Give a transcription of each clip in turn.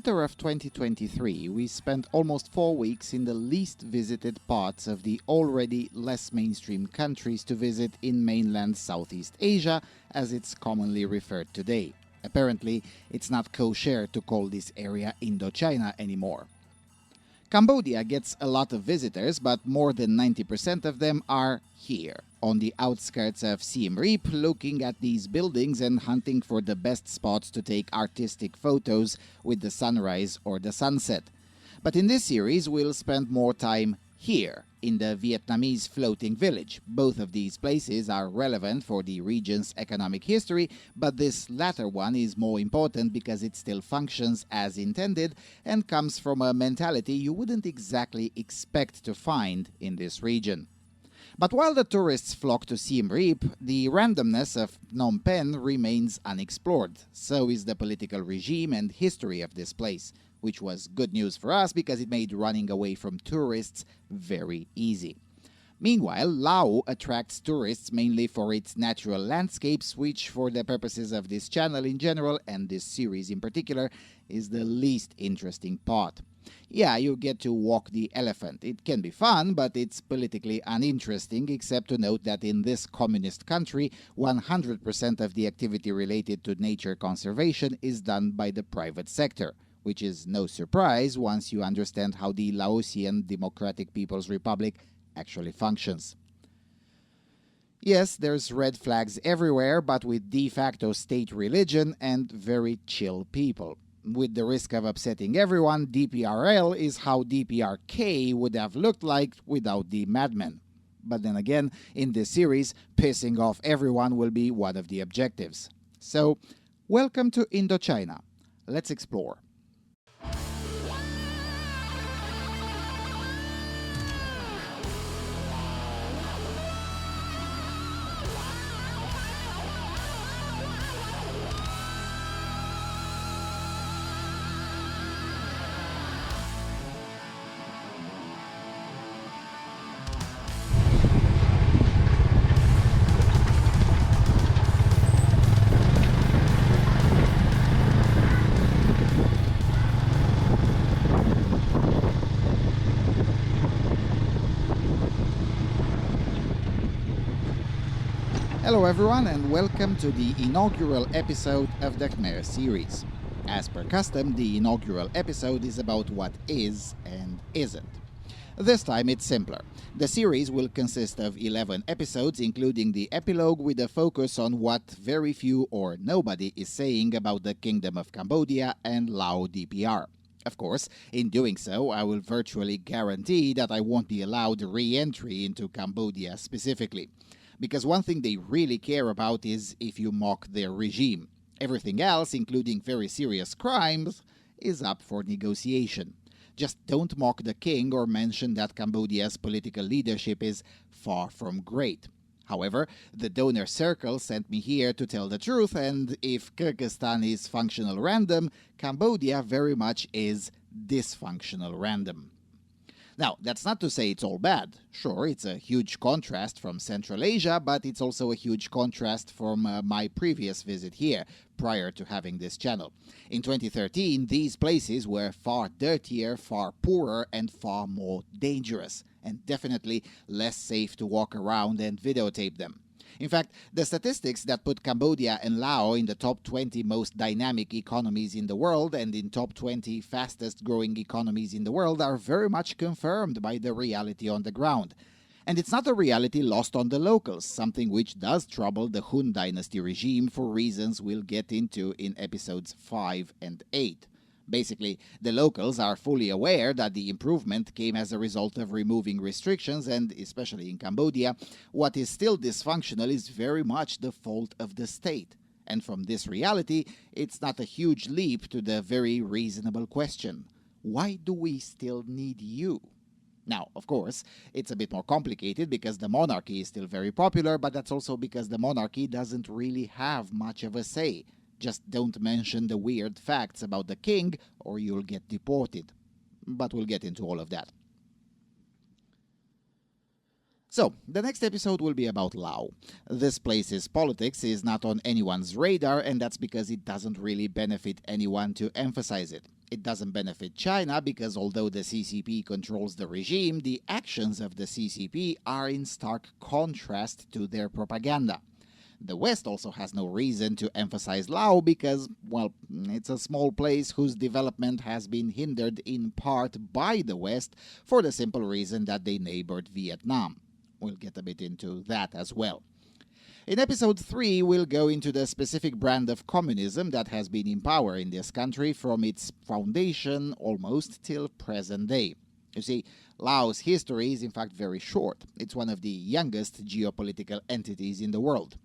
winter of 2023, we spent almost 4 weeks in the least visited parts of the already less mainstream countries to visit in mainland Southeast Asia, as it's commonly referred today. Apparently, it's not kosher to call this area Indochina anymore. Cambodia gets a lot of visitors, but more than 90% of them are here, on the outskirts of Siem Reap, looking at these buildings and hunting for the best spots to take artistic photos with the sunrise or the sunset. But in this series, we'll spend more time here, in the Vietnamese floating village. Both of these places are relevant for the region's economic history, but this latter one is more important because it still functions as intended and comes from a mentality you wouldn't exactly expect to find in this region. But while the tourists flock to Siem Reap, the randomness of Phnom Penh remains unexplored. So is the political regime and history of this place, which was good news for us because it made running away from tourists very easy. Meanwhile, Laos attracts tourists mainly for its natural landscapes, which for the purposes of this channel in general and this series in particular is the least interesting part. Yeah, you get to walk the elephant. It can be fun, but it's politically uninteresting, except to note that in this communist country, 100% of the activity related to nature conservation is done by the private sector, which is no surprise once you understand how the Laotian Democratic People's Republic actually functions. Yes, there's red flags everywhere, but with de facto state religion and very chill people. With the risk of upsetting everyone, DPRL is how DPRK would have looked like without the madmen. But then again, in this series, pissing off everyone will be one of the objectives. So, welcome to Indochina. Let's explore. Hello everyone and welcome to the inaugural episode of the Khmer series. As per custom, the inaugural episode is about what is and isn't. This time it's simpler. The series will consist of 11 episodes, including the epilogue with a focus on what very few or nobody is saying about the Kingdom of Cambodia and Lao DPR. Of course, in doing so, I will virtually guarantee that I won't be allowed re-entry into Cambodia specifically. Because one thing they really care about is if you mock their regime. Everything else, including very serious crimes, is up for negotiation. Just don't mock the king or mention that Cambodia's political leadership is far from great. However, the donor circle sent me here to tell the truth, and if Kyrgyzstan is functional random, Cambodia very much is dysfunctional random. Now, that's not to say it's all bad. Sure, it's a huge contrast from Central Asia, but it's also a huge contrast from my previous visit here, prior to having this channel. In 2013, these places were far dirtier, far poorer, and far more dangerous, and definitely less safe to walk around and videotape them. In fact, the statistics that put Cambodia and Laos in the top 20 most dynamic economies in the world and in top 20 fastest growing economies in the world are very much confirmed by the reality on the ground. And it's not a reality lost on the locals, something which does trouble the Hun dynasty regime for reasons we'll get into in episodes 5 and 8. Basically, the locals are fully aware that the improvement came as a result of removing restrictions and, especially in Cambodia, what is still dysfunctional is very much the fault of the state. And from this reality, it's not a huge leap to the very reasonable question: why do we still need you? Now, of course, it's a bit more complicated because the monarchy is still very popular, but that's also because the monarchy doesn't really have much of a say. Just don't mention the weird facts about the king or you'll get deported. But we'll get into all of that. So, the next episode will be about Laos. This place's politics is not on anyone's radar, and that's because it doesn't really benefit anyone to emphasize it. It doesn't benefit China because although the CCP controls the regime, the actions of the CCP are in stark contrast to their propaganda. The West also has no reason to emphasize Laos because, well, it's a small place whose development has been hindered in part by the West for the simple reason that they neighbored Vietnam. We'll get a bit into that as well. In episode 3, we'll go into the specific brand of communism that has been in power in this country from its foundation almost till present day. You see, Laos' history is in fact very short. It's one of the youngest geopolitical entities in the world.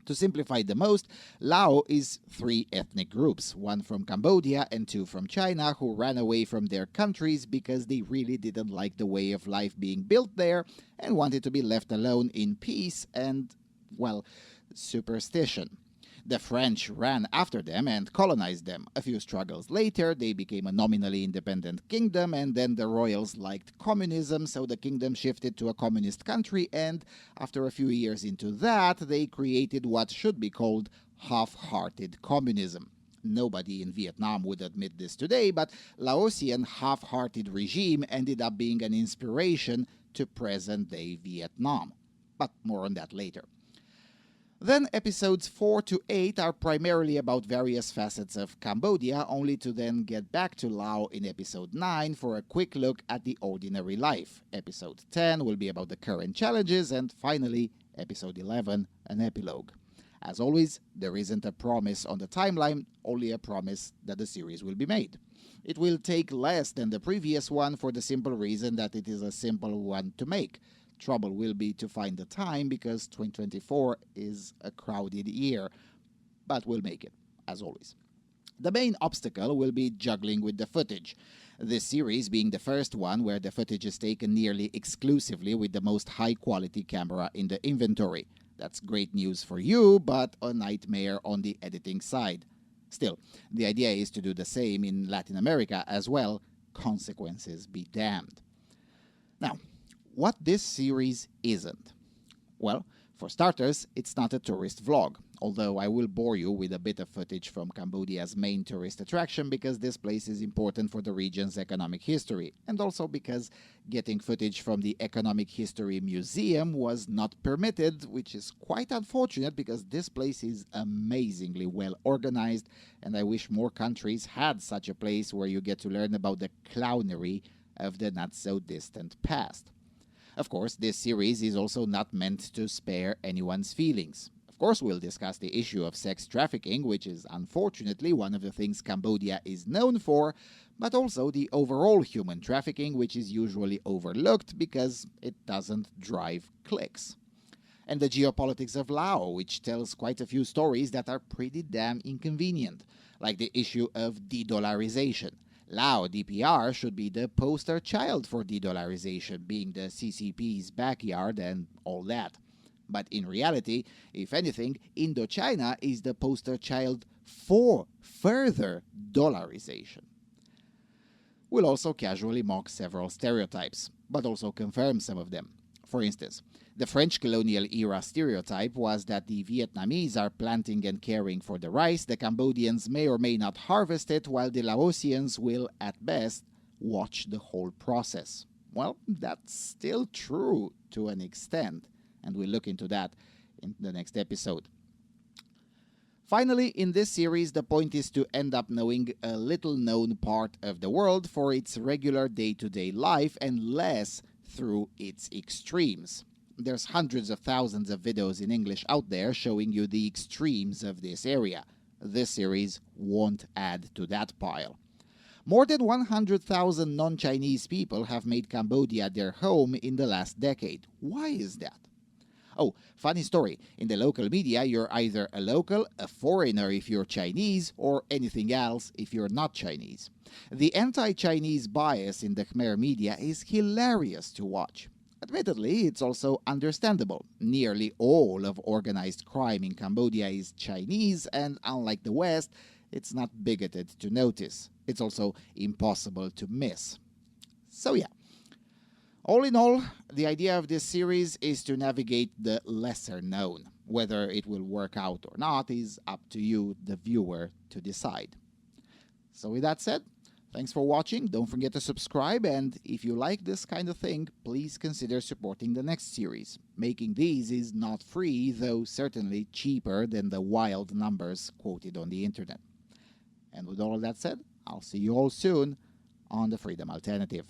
To simplify the most, Lao is 3 ethnic groups, 1 from Cambodia and 2 from China, who ran away from their countries because they really didn't like the way of life being built there and wanted to be left alone in peace and, well, superstition. The French ran after them and colonized them. A few struggles later, they became a nominally independent kingdom, and then the royals liked communism, so the kingdom shifted to a communist country, and after a few years into that, they created what should be called half-hearted communism. Nobody in Vietnam would admit this today, but Laotian half-hearted regime ended up being an inspiration to present-day Vietnam. But more on that later. Then episodes 4 to 8 are primarily about various facets of Cambodia, only to then get back to Laos in episode 9 for a quick look at the ordinary life. Episode 10 will be about the current challenges, and finally, episode 11, an epilogue. As always, there isn't a promise on the timeline, only a promise that the series will be made. It will take less than the previous one for the simple reason that it is a simple one to make. Trouble will be to find the time because 2024 is a crowded year, but we'll make it, as always. The main obstacle will be juggling with the footage. This series being the first one where the footage is taken nearly exclusively with the most high-quality camera in the inventory. That's great news for you, but a nightmare on the editing side. Still, the idea is to do the same in Latin America as well. Consequences be damned. Now, what this series isn't? Well, for starters, it's not a tourist vlog, although I will bore you with a bit of footage from Cambodia's main tourist attraction because this place is important for the region's economic history, and also because getting footage from the Economic History Museum was not permitted, which is quite unfortunate because this place is amazingly well organized, and I wish more countries had such a place where you get to learn about the clownery of the not-so-distant past. Of course, this series is also not meant to spare anyone's feelings. Of course, we'll discuss the issue of sex trafficking, which is unfortunately one of the things Cambodia is known for, but also the overall human trafficking, which is usually overlooked because it doesn't drive clicks. And the geopolitics of Laos, which tells quite a few stories that are pretty damn inconvenient, like the issue of de-dollarization. Lao DPR should be the poster child for de-dollarization, being the CCP's backyard and all that. But in reality, if anything, Indochina is the poster child for further dollarization. We'll also casually mock several stereotypes, but also confirm some of them. For instance, the French colonial era stereotype was that the Vietnamese are planting and caring for the rice, the Cambodians may or may not harvest it, while the Laotians will, at best, watch the whole process. Well, that's still true to an extent, and we'll look into that in the next episode. Finally, in this series, the point is to end up knowing a little-known part of the world for its regular day-to-day life and less through its extremes. There's hundreds of thousands of videos in English out there showing you the extremes of this area. This series won't add to that pile. More than 100,000 non-Chinese people have made Cambodia their home in the last decade. Why is that? Oh, funny story. In the local media, you're either a local, a foreigner if you're Chinese, or anything else if you're not Chinese. The anti-Chinese bias in the Khmer media is hilarious to watch. Admittedly, it's also understandable. Nearly all of organized crime in Cambodia is Chinese, and unlike the West, it's not bigoted to notice. It's also impossible to miss. So yeah. All in all, the idea of this series is to navigate the lesser known. Whether it will work out or not is up to you, the viewer, to decide. So with that said, thanks for watching. Don't forget to subscribe, and if you like this kind of thing, please consider supporting the next series. Making these is not free, though certainly cheaper than the wild numbers quoted on the internet. And with all of that said, I'll see you all soon on the Freedom Alternative.